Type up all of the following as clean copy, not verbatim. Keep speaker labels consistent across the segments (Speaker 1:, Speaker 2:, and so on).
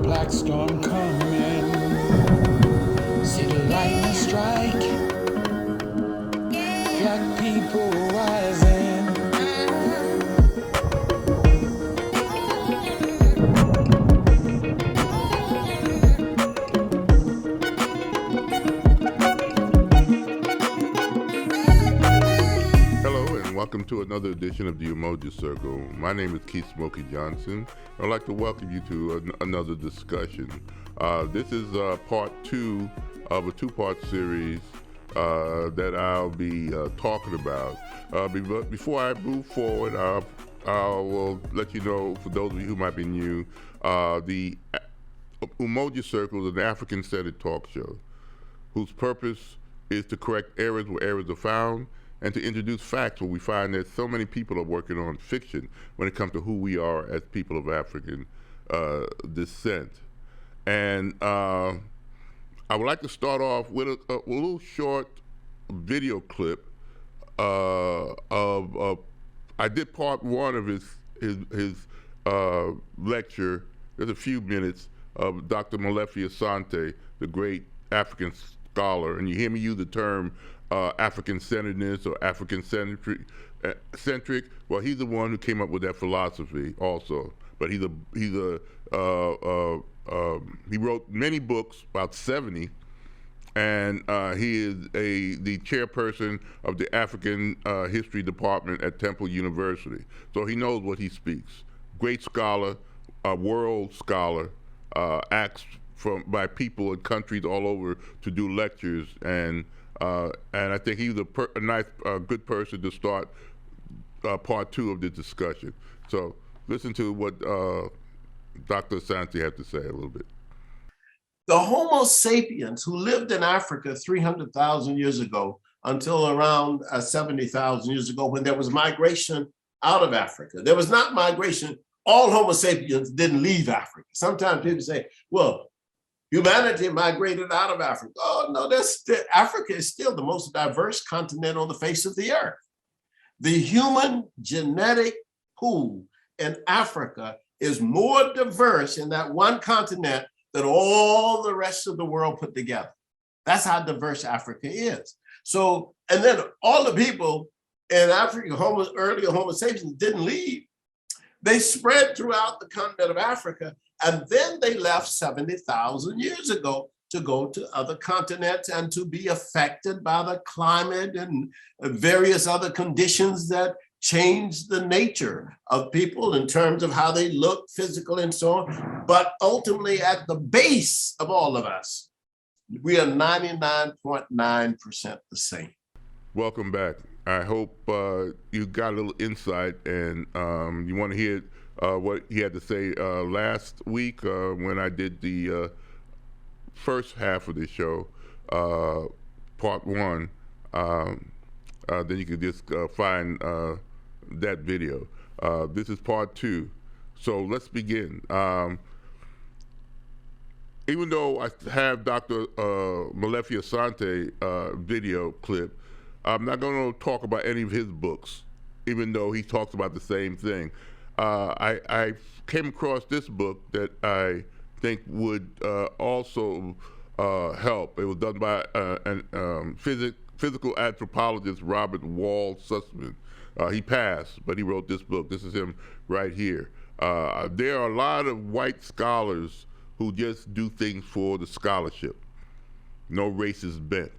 Speaker 1: black storm coming. See the lightning strike. Black people rising.
Speaker 2: Welcome to another edition of the Umoja Circle. My name is Keith Smokey Johnson. I'd like to welcome you to another discussion. This is part two of a two-part series that I'll be talking about. Before I move forward, I will let you know, for those of you who might be new, the Umoja Circle is an African-centered talk show whose purpose is to correct errors where errors are found and to introduce facts where we find that so many people are working on fiction when it comes to who we are as people of African descent. And I would like to start off with a little short video clip of I did part one of his lecture. There's a few minutes of Dr. Molefi Asante, the great African scholar, and you hear me use the term African-centeredness or African-centric. Well, he's the one who came up with that philosophy also. But he wrote many books, about 70, and he is the chairperson of the African History Department at Temple University. So he knows what he speaks. Great scholar, a world scholar, asked by people in countries all over to do lectures, and I think he was a nice, good person to start part two of the discussion. So listen to what Dr. Asante had to say a little bit.
Speaker 3: The Homo sapiens who lived in Africa 300,000 years ago until around 70,000 years ago, when there was migration out of Africa. There was not migration. All Homo sapiens didn't leave Africa. Sometimes people say, well, humanity migrated out of Africa. Oh, no, Africa is still the most diverse continent on the face of the earth. The human genetic pool in Africa is more diverse in that one continent than all the rest of the world put together. That's how diverse Africa is. So, and then all the people in Africa, earlier Homo sapiens, didn't leave. They spread throughout the continent of Africa, and then they left 70,000 years ago to go to other continents and to be affected by the climate and various other conditions that change the nature of people in terms of how they look, physical and so on. But ultimately, at the base of all of us, we are 99.9% the same.
Speaker 2: Welcome back. I hope you got a little insight, and you want to hear what he had to say last week when I did the first half of the show, part one. Then you can just find that video. This is part two. So let's begin. Even though I have Dr. Molefi Asante video clip, I'm not going to talk about any of his books, even though he talks about the same thing. I came across this book that I think would also help. It was done by physical anthropologist Robert Wall Sussman. He passed, but he wrote this book. This is him right here. There are a lot of white scholars who just do things for the scholarship. No racist bent.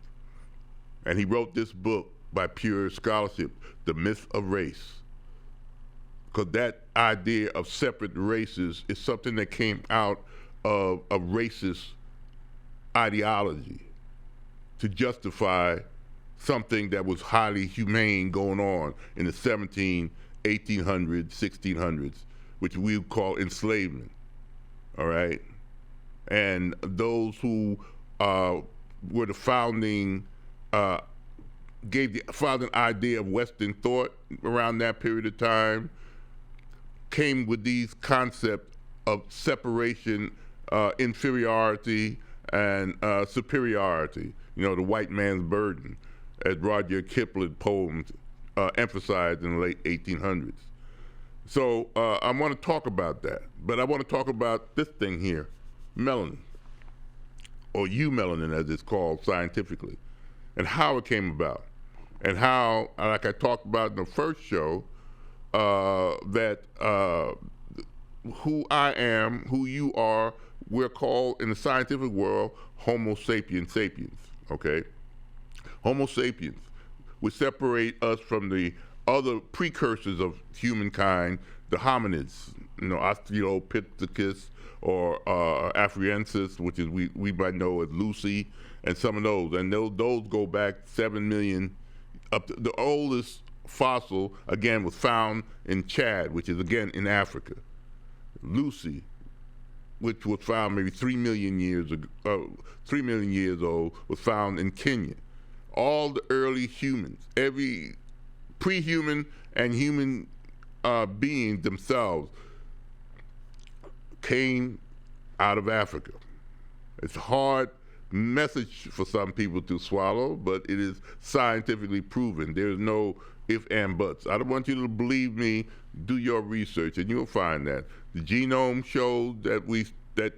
Speaker 2: And he wrote this book by pure scholarship, The Myth of Race. Because that idea of separate races is something that came out of a racist ideology to justify something that was highly humane going on in the 1800s, 1600s, which we would call enslavement, all right? And those who were the founding gave the founding idea of Western thought around that period of time, came with these concepts of separation, inferiority, and superiority, the white man's burden, as Rudyard Kipling poems emphasized in the late 1800s. So I want to talk about that, but I want to talk about this thing here. melanin, or eumelanin as it's called scientifically, and how it came about, and how, like I talked about in the first show, that who I am, who you are, we're called in the scientific world Homo sapiens sapiens, okay? Homo sapiens, which separate us from the other precursors of humankind, the hominids, Australopithecus or Afriensis, which is we might know as Lucy, and some of those. And those go back 7 million, up to the oldest fossil, again, was found in Chad, which is, again, in Africa. Lucy, which was found maybe 3 million years ago, 3 million years old, was found in Kenya. All the early humans, every pre-human and human beings themselves came out of Africa. It's a hard message for some people to swallow, but it is scientifically proven. There's no if and buts. I don't want you to believe me. Do your research, and you'll find that the genome showed that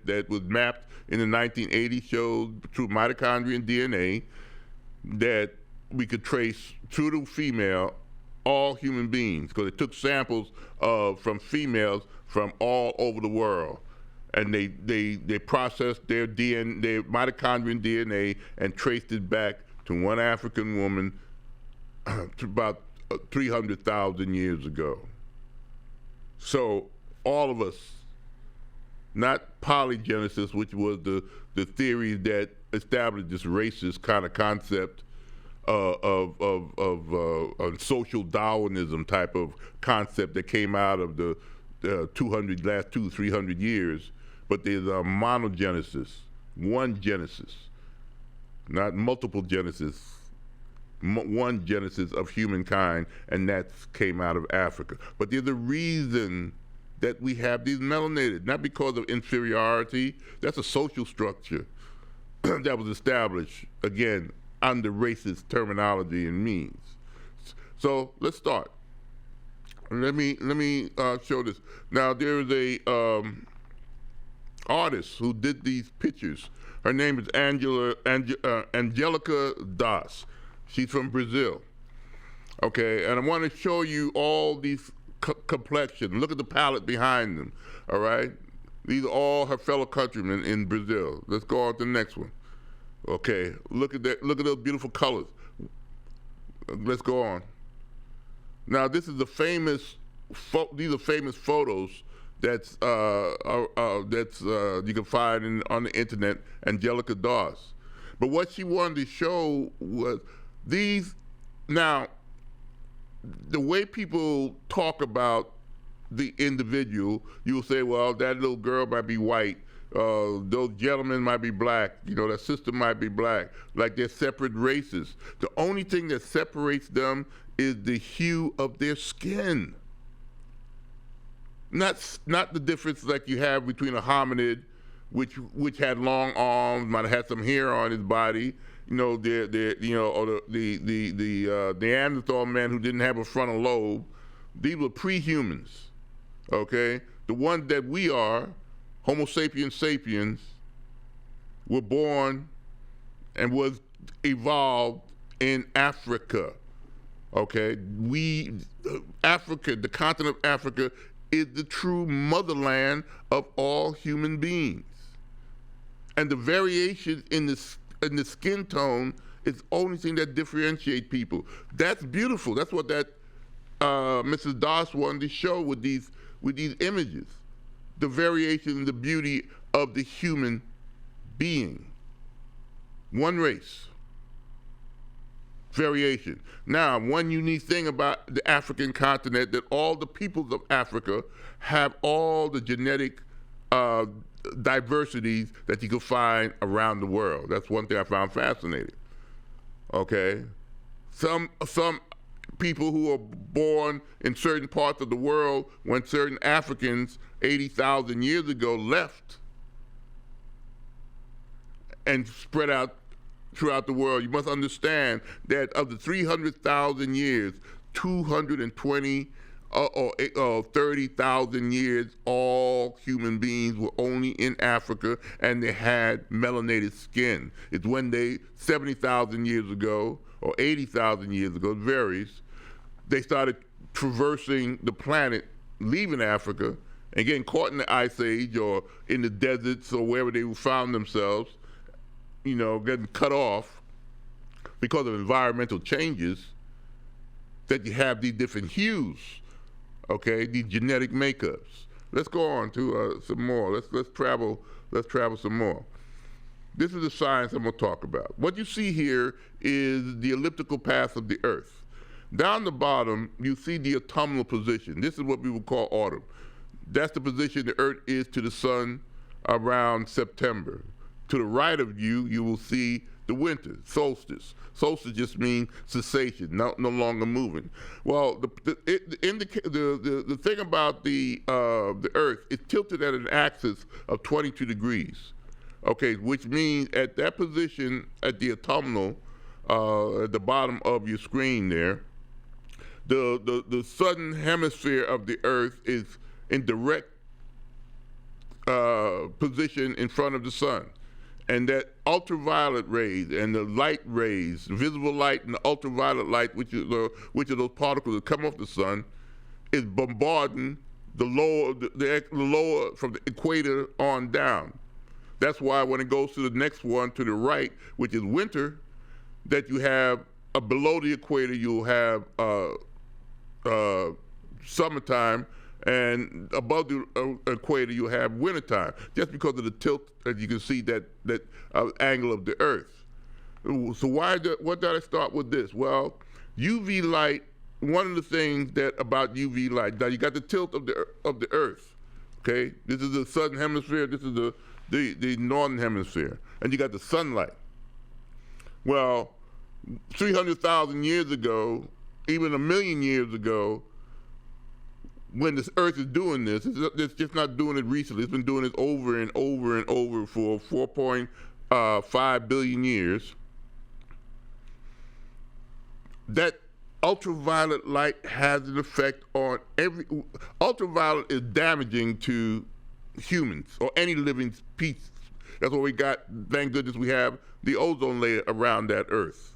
Speaker 2: that was mapped in the 1980s, showed through mitochondrial DNA that we could trace true to female all human beings, because it took samples from females from all over the world, and they processed their DNA, their mitochondrial DNA, and traced it back to one African woman to about 300,000 years ago. So all of us, not polygenesis, which was the theory that established this racist kind of concept of social Darwinism type of concept that came out of the last 200-300 years, but there's a monogenesis, one genesis, not multiple genesis, one genesis of humankind, and that came out of Africa. But there's a reason that we have these melanated, not because of inferiority. That's a social structure that was established, again, under racist terminology and means. So let's start. Let me show this. Now there is a artist who did these pictures. Her name is Angelica Das. She's from Brazil. Okay, and I want to show you all these complexions. Look at the palette behind them. All right, these are all her fellow countrymen in Brazil. Let's go on to the next one. Okay, look at that. Look at those beautiful colors. Let's go on. Now, this is the famous. These are famous photos that's you can find on the internet. Angelica Das. But what she wanted to show was these. Now, the way people talk about the individual, you'll say, well, that little girl might be white. Those gentlemen might be black, that sister might be black, like they're separate races. The only thing that separates them is the hue of their skin. Not the difference like you have between a hominid, which had long arms, might have had some hair on his body, or the Neanderthal man who didn't have a frontal lobe. These were pre-humans, okay? The ones that we are, Homo sapiens sapiens, were born and was evolved in Africa, okay? Africa, the continent of Africa, is the true motherland of all human beings. And the variation in the skin tone is the only thing that differentiates people. That's beautiful. That's what that Mrs. Das wanted to show with these images. The variation and the beauty of the human being. One race. Variation. Now, one unique thing about the African continent, that all the peoples of Africa have all the genetic diversities that you can find around the world. That's one thing I found fascinating. Okay? Some people who are born in certain parts of the world, when certain Africans 80,000 years ago left and spread out throughout the world, you must understand that of the 300,000 years, 220 or 30,000 years, all human beings were only in Africa and they had melanated skin. It's when 70,000 years ago or 80,000 years ago, it varies, they started traversing the planet, leaving Africa and getting caught in the ice age or in the deserts or wherever they found themselves, getting cut off because of environmental changes, that you have these different hues, okay, these genetic makeups. Let's go on to some more. Let's travel some more. This is the science I'm going to talk about. What you see here is the elliptical path of the Earth. Down the bottom, you see the autumnal position. This is what we would call autumn. That's the position the Earth is to the sun around September. To the right of you, you will see the winter, solstice. Solstice just means cessation, no longer moving. Well, the thing about the Earth, it's tilted at an axis of 22 degrees. Okay, which means at that position at the autumnal, at the bottom of your screen there, the southern hemisphere of the Earth is in direct position in front of the sun. And that ultraviolet rays and the light rays, visible light and the ultraviolet light, which are those particles that come off the sun, is bombarding the lower from the equator on down. That's why when it goes to the next one to the right, which is winter, that you have below the equator, you'll have summertime, and above the equator you have wintertime, just because of the tilt, as you can see, that angle of the Earth. So what did I start with this? Well, UV light, one of the things about UV light, now you got the tilt of the Earth, okay? This is the southern hemisphere, this is the northern hemisphere, and you got the sunlight. Well, 300,000 years ago, even 1 million years ago, when this Earth is doing this, it's just not doing it recently. It's been doing it over and over and over for 4.5 billion years. That ultraviolet light has an effect on ultraviolet is damaging to humans or any living species. That's what we got. Thank goodness we have the ozone layer around that Earth.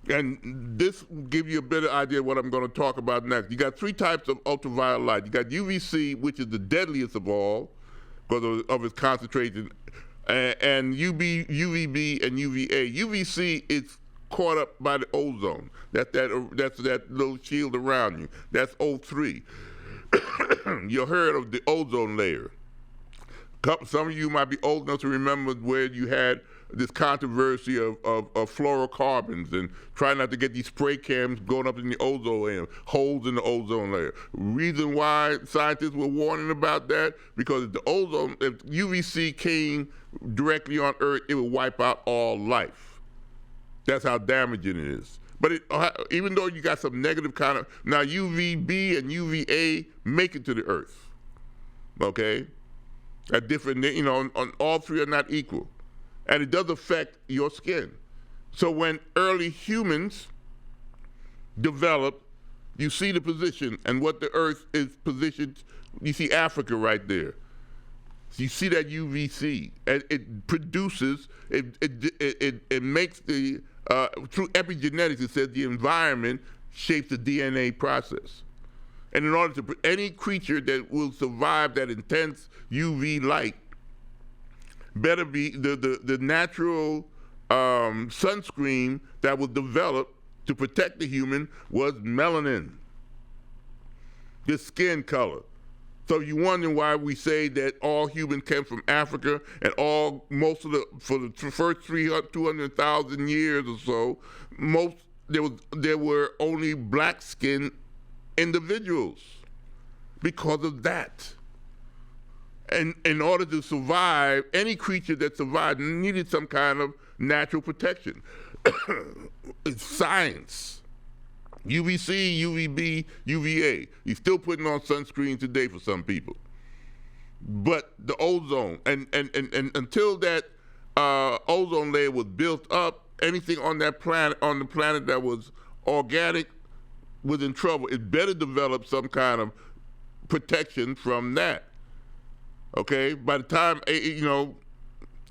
Speaker 2: And this will give you a better idea of what I'm going to talk about next. You got 3 types of ultraviolet light. You got UVC, which is the deadliest of all because of its concentration, and UVB and UVA. UVC is caught up by the ozone. That's that little shield around you. That's O3. You heard of the ozone layer. Some of you might be old enough to remember where you had this controversy of fluorocarbons and trying not to get these spray cams going up in the ozone layer, holes in the ozone layer. Reason why scientists were warning about that, because if UVC came directly on Earth, it would wipe out all life. That's how damaging it is. But even though you got some negative now UVB and UVA make it to the Earth, okay? At different, on all 3 are not equal. And it does affect your skin. So when early humans develop, you see the position and what the Earth is positioned. You see Africa right there. So you see that UVC, and it produces, it makes through epigenetics, it says the environment shapes the DNA process. And in order to, any creature that will survive that intense UV light better be the natural sunscreen that was developed to protect the human was melanin, the skin color. So you wonder why we say that all humans came from Africa, and for the first 200,000 years or so, there were only black-skinned individuals because of that. And in order to survive, any creature that survived needed some kind of natural protection. It's science. UVC, UVB, UVA. You're still putting on sunscreen today for some people. But the ozone, and until that ozone layer was built up, anything on that planet, on the planet that was organic, was in trouble, it better develop some kind of protection from that. Okay, by the time, the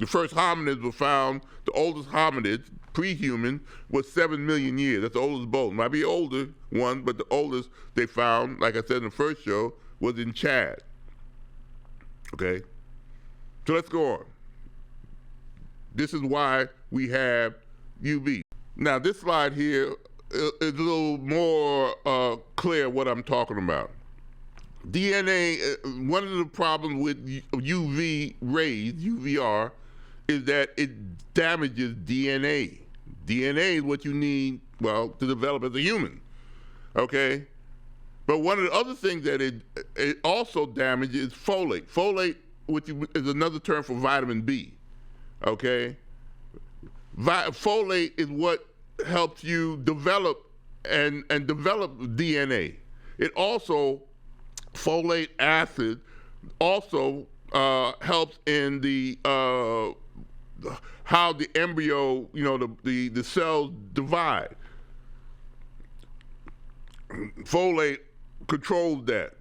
Speaker 2: first hominids were found, the oldest hominids, pre-human, was 7 million years. That's the oldest bone. Might be older one, but the oldest they found, like I said in the first show, was in Chad. Okay, so let's go on. This is why we have UV. Now this slide here is a little more clear what I'm talking about. DNA, one of the problems with UV rays, UVR, is that it damages DNA. DNA is what you need, well, to develop as a human, okay? But one of the other things that it also damages is folate. Folate, which is another term for vitamin B, okay? Folate is what helps you develop and develop DNA. It also, folate acid also helps in the how the embryo, the cells divide. Folate controls that.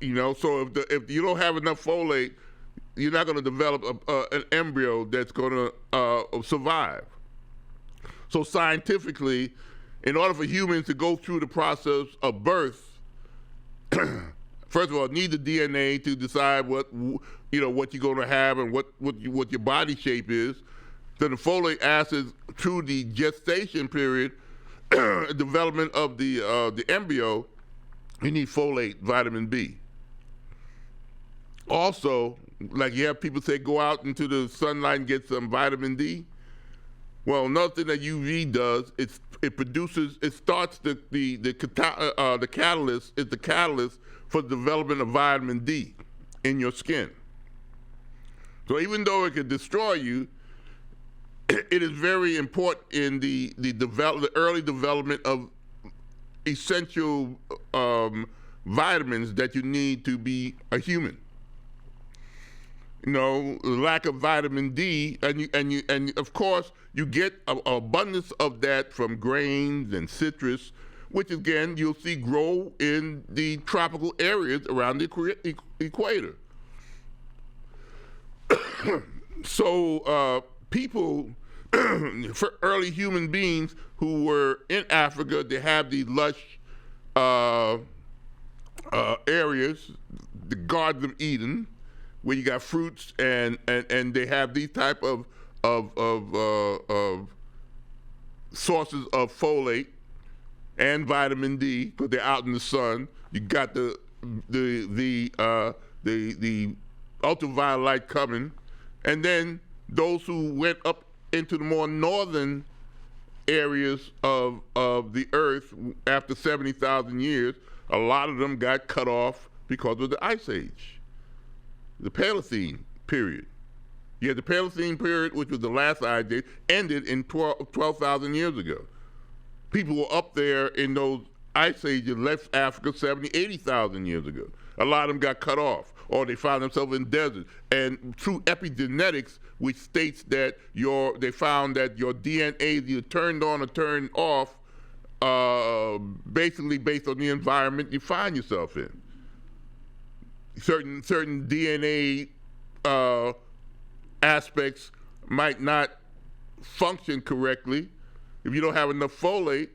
Speaker 2: So if you don't have enough folate, you're not going to develop an embryo that's going to survive. So scientifically, in order for humans to go through the process of birth, first of all, need the DNA to decide what you're going to have and what your body shape is. Then the folate acid through the gestation period, development of the embryo, you need folate, vitamin B. Also, like you have people say, go out into the sunlight and get some vitamin D. Well, another thing that UV does, it starts the catalyst. It's the catalyst for the development of vitamin D in your skin. So even though it can destroy you, it is very important in the early development of essential vitamins that you need to be a human. Lack of vitamin D, and of course you get an abundance of that from grains and citrus, which again you'll see grow in the tropical areas around the equator. So people, for early human beings who were in Africa, they have these lush areas, the Gardens of Eden, where you got fruits and they have these type of sources of folate and vitamin D because they're out in the sun. You got the ultraviolet light coming, and then those who went up into the more northern areas of the earth after 70,000 years, a lot of them got cut off because of the Ice Age. The Paleocene period. You had the Paleocene period, which was the last Ice Age, ended in 12,000 years ago. People were up there in those Ice Ages, left Africa 70, 80,000 years ago. A lot of them got cut off, or they found themselves in deserts. And through epigenetics, which states that they found that your DNA is either turned on or turned off, basically based on the environment you find yourself in. Certain DNA aspects might not function correctly. If you don't have enough folate,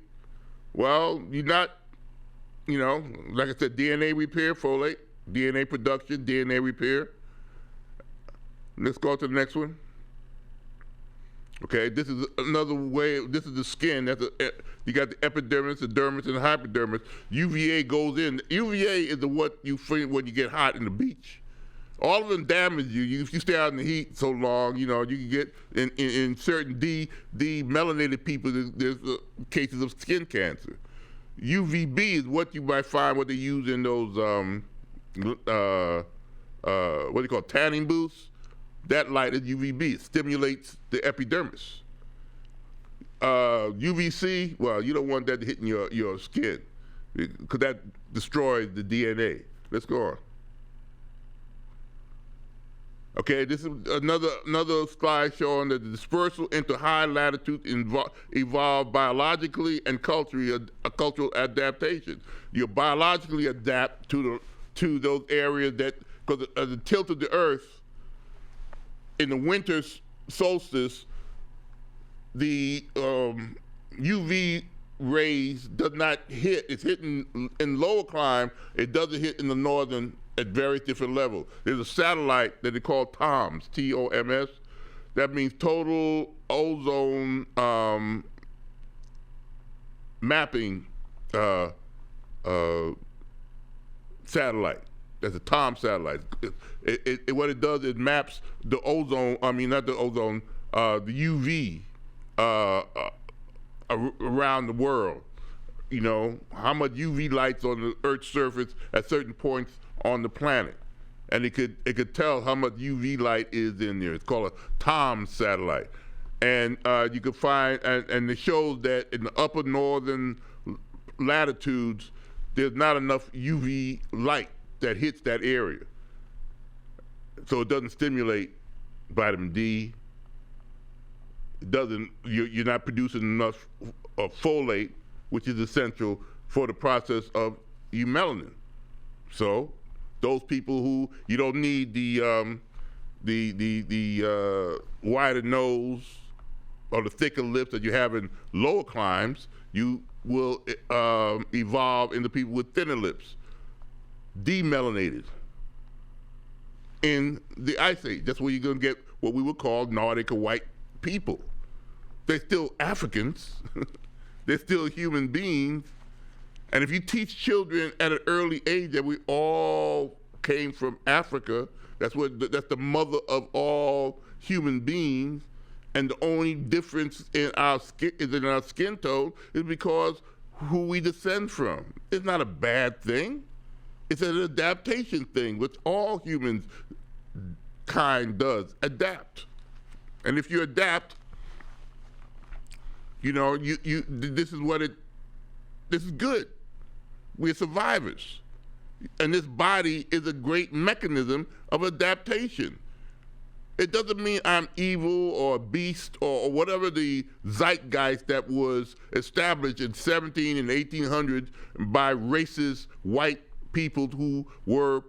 Speaker 2: well, you're not, like I said, DNA repair, folate, DNA production, DNA repair. Let's go to the next one. Okay, this is another way. This is the skin. You got the epidermis, the dermis, and the hypodermis. UVA goes in. UVA is what you feel when you get hot in the beach. All of them damage you. If you stay out in the heat so long, you can get in certain melanated people. There's cases of skin cancer. UVB is what you might find what they use in those what do you call tanning booths. That light is UVB. It stimulates the epidermis. UVC, well, you don't want that hitting your skin because that destroys the DNA. Let's go on. Okay, this is another slide showing that the dispersal into high latitudes evolved biologically and culturally, a cultural adaptation. You biologically adapt to those areas that, because of the tilt of the Earth, in the winter solstice, the UV rays does not hit. It's hitting in lower climb. It doesn't hit in the northern at various different levels. There's a satellite that they call TOMS, TOMS. That means total ozone mapping satellite. That's a TOM satellite. What it does is maps the ozone. I mean, not the ozone. The UV around the world. You know, how much UV light's on the Earth's surface at certain points on the planet, and it could tell how much UV light is in there. It's called a TOM satellite, and you could find, and it shows that in the upper northern latitudes, there's not enough UV light that hits that area, so it doesn't stimulate vitamin D. It doesn't. You're not producing enough folate, which is essential for the process of melanin. So those people who you don't need the wider nose or the thicker lips that you have in lower climes, you will evolve into people with thinner lips, demelanated. In the Ice Age, that's where you're going to get what we would call Nordic or white people. They're still Africans. They're still human beings. And if you teach children at an early age that we all came from Africa, that's the mother of all human beings, and the only difference in our skin tone is because who we descend from. It's not a bad thing. It's an adaptation thing, which all humans kind does, adapt. And if you adapt, you know, this is good. We're survivors. And this body is a great mechanism of adaptation. It doesn't mean I'm evil or a beast or whatever the zeitgeist that was established in 17 and 1800s by racist white people who were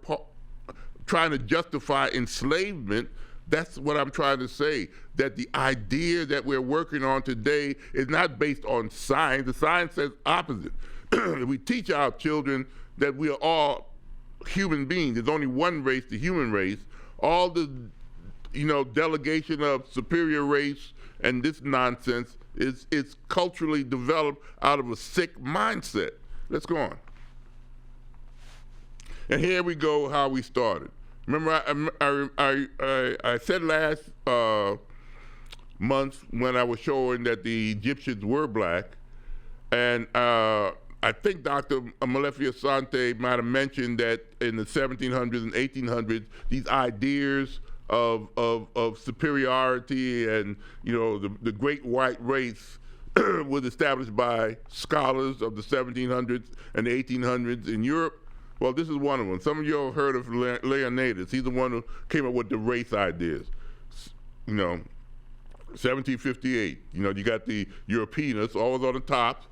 Speaker 2: trying to justify enslavement. That's what I'm trying to say, that the idea that we're working on today is not based on science. The science says opposite. We teach our children that we are all human beings. There's only one race, the human race. All the, delegation of superior race and this nonsense is culturally developed out of a sick mindset. Let's go on. And here we go how we started. Remember, I said last month when I was showing that the Egyptians were black, and I think Dr. Malefia Sante might have mentioned that in the 1700s and 1800s, these ideas of superiority and the great white race was established by scholars of the 1700s and the 1800s in Europe. Well, this is one of them. Some of you have heard of Leonidas. He's the one who came up with the race ideas. 1758. You got the Europeans, always on the top.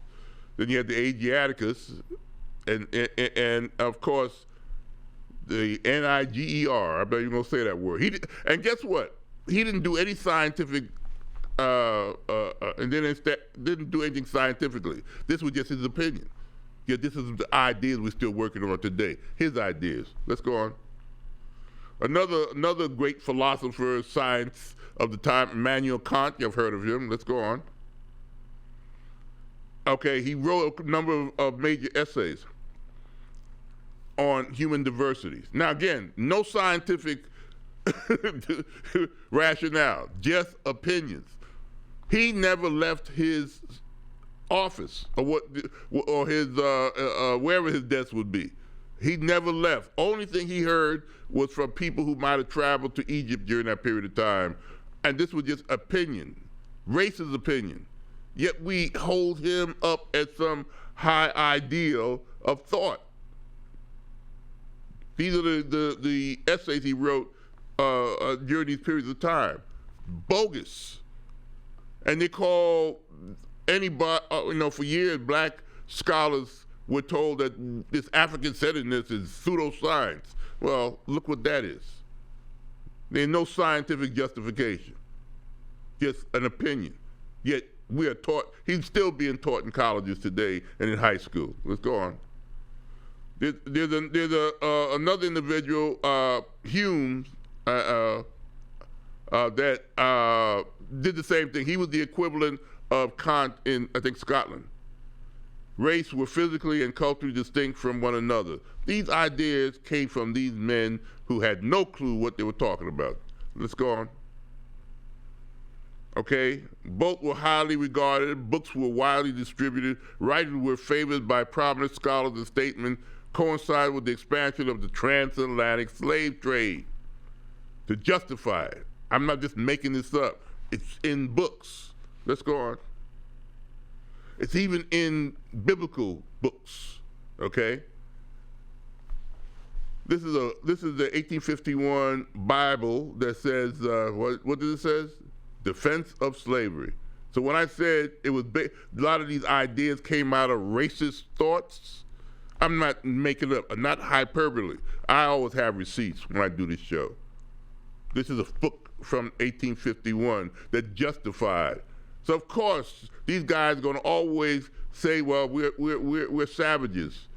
Speaker 2: Then you had the Asiaticus, and of course, the Niger. I bet you're gonna say that word. And guess what? He didn't do any scientific, and then instead didn't do anything scientifically. This was just his opinion. Yet this is the ideas we're still working on today. His ideas. Let's go on. Another great philosopher of science of the time, Immanuel Kant. You've heard of him. Let's go on. Okay, he wrote a number of major essays on human diversity. Now again, no scientific rationale, just opinions. He never left his office or his wherever his desk would be. He never left. Only thing he heard was from people who might have traveled to Egypt during that period of time, and this was just opinion, racist opinion. Yet we hold him up as some high ideal of thought. These are the essays he wrote during these periods of time. Bogus. And they call anybody, for years, black scholars were told that this African-centeredness is pseudoscience. Well, look what that is. There's no scientific justification, just an opinion. Yet we are taught, he's still being taught in colleges today and in high school. Let's go on. There's another individual, Hume, that did the same thing. He was the equivalent of Kant in, I think, Scotland. Race were physically and culturally distinct from one another. These ideas came from these men who had no clue what they were talking about. Let's go on. Okay, both were highly regarded, books were widely distributed, writers were favored by prominent scholars, and statements coincided with the expansion of the transatlantic slave trade. To justify it, I'm not just making this up, it's in books. Let's go on. It's even in biblical books, okay? This is the 1851 Bible that says, what does it say? Defense of slavery. So when I said it was a lot of these ideas came out of racist thoughts, I'm not making up, not hyperbole. I always have receipts when I do this show. This is a book from 1851 that justified. So of course, these guys are going to always say, well, we're savages.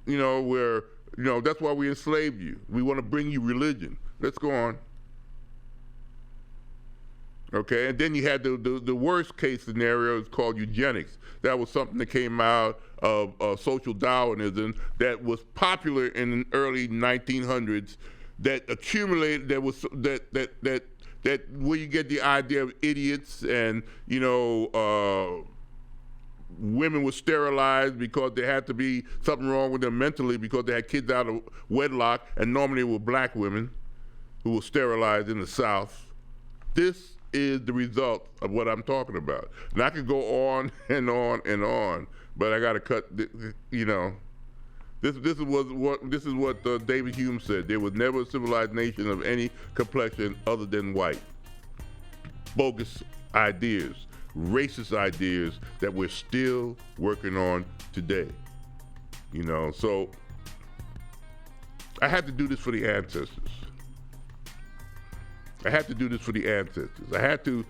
Speaker 2: That's why we enslaved you. We want to bring you religion. Let's go on. Okay, and then you had the worst case scenario is called eugenics. That was something that came out of social Darwinism that was popular in the early 1900s. That accumulated. That where you get the idea of idiots and women were sterilized because there had to be something wrong with them mentally because they had kids out of wedlock, and normally it were black women who were sterilized in the South. This is the result of what I'm talking about. And I could go on and on and on, but I got to cut. This is what David Hume said. There was never a civilized nation of any complexion other than white. Bogus ideas, racist ideas that we're still working on today. So I had to do this for the ancestors. I had to do this for the ancestors. I had to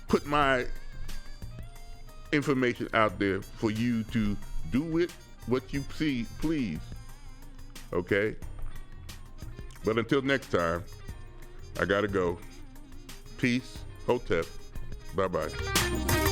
Speaker 2: put my information out there for you to do with what you see, please. Okay? But until next time, I gotta go. Peace, Hotep. Bye-bye.